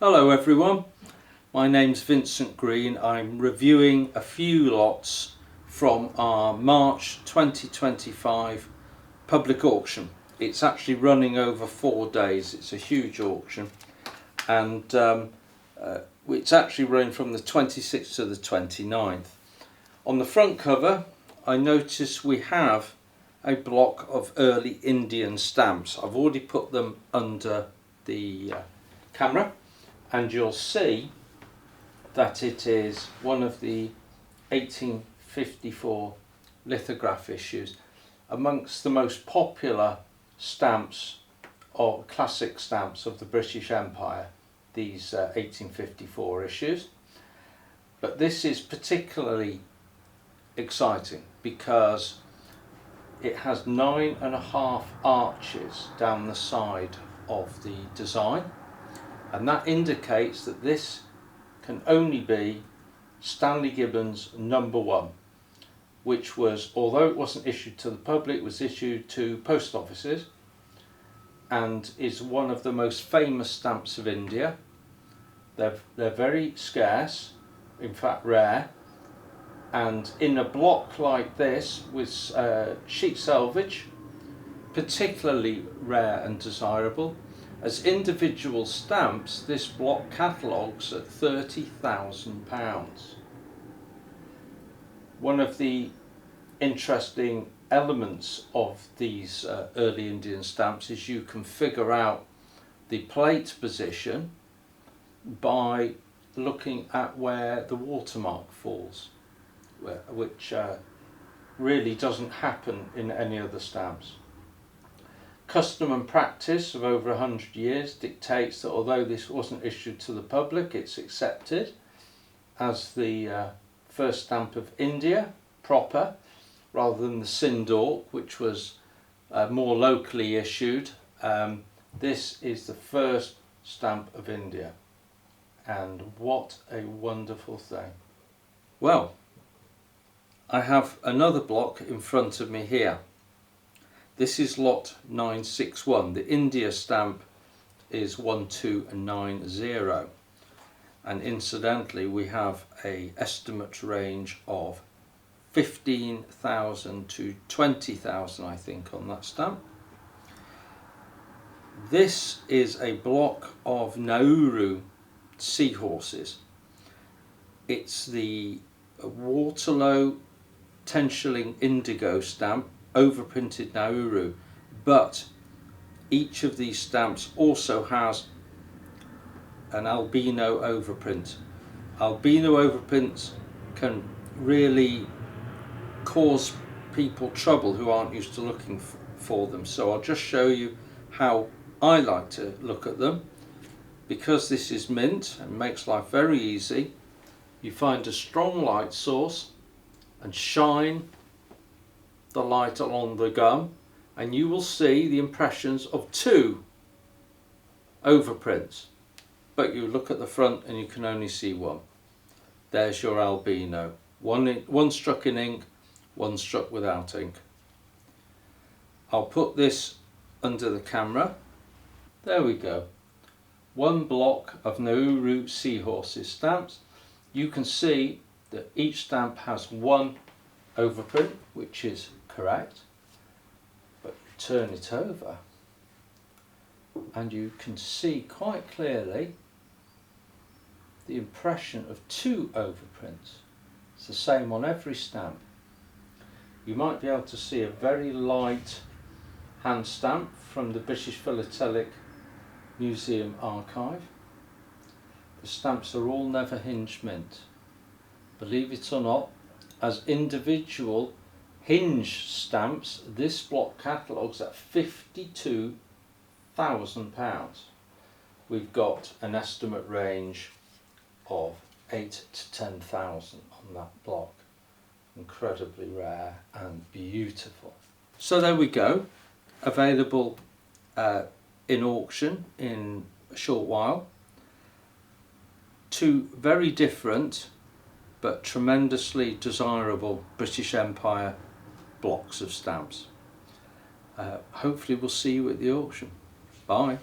Hello everyone, my name's Vincent Green. I'm reviewing a few lots from our March 2025 public auction. It's actually running over 4 days. It's a huge auction, and it's actually running from the 26th to the 29th. On the front cover I notice we have a block of early Indian stamps. I've already put them under the camera, and you'll see that it is one of the 1854 lithograph issues, amongst the most popular stamps or classic stamps of the British Empire, these 1854 issues. But this is particularly exciting because it has 9.5 arches down the side of the design, and that indicates that this can only be Stanley Gibbons #1, which was, although it wasn't issued to the public, it was issued to post offices and is one of the most famous stamps of India. They're very scarce, in fact rare, and in a block like this with sheet selvage, particularly rare and desirable. As individual stamps, this block catalogues at £30,000. One of the interesting elements of these early Indian stamps is you can figure out the plate position by looking at where the watermark falls, which really doesn't happen in any other stamps. Custom and practice of over 100 years dictates that although this wasn't issued to the public, it's accepted as the first stamp of India proper, rather than the Sindor, which was more locally issued. This is the first stamp of India, and what a wonderful thing. Well, I have another block in front of me here. This is lot 961. The India stamp is 1290, and incidentally we have a estimate range of 15,000 to 20,000, I think, on that stamp. This is a block of Nauru seahorses. It's the Waterloo 10-shilling indigo stamp, overprinted Nauru, but each of these stamps also has an albino overprint. Albino overprints can really cause people trouble who aren't used to looking for them, so I'll just show you how I like to look at them. Because this is mint and makes life very easy, you find a strong light source and shine the light along the gum, and you will see the impressions of 2 overprints, but you look at the front and you can only see 1. There's your albino, one struck in ink, one struck without ink. I'll put this under the camera. There we go. 1 block of Nauru seahorses stamps. You can see that each stamp has 1 overprint, which is correct, but you turn it over and you can see quite clearly the impression of 2 overprints. It's the same on every stamp. You might be able to see a very light hand stamp from the British Philatelic Museum archive. The stamps are all never hinged mint. Believe it or not, as individual hinged stamps, this block catalogues at £52,000. We've got an estimate range of 8 to 10,000 on that block. Incredibly rare and beautiful. So there we go, available in auction in a short while. 2 very different but tremendously desirable British Empire blocks of stamps. Hopefully we'll see you at the auction. Bye.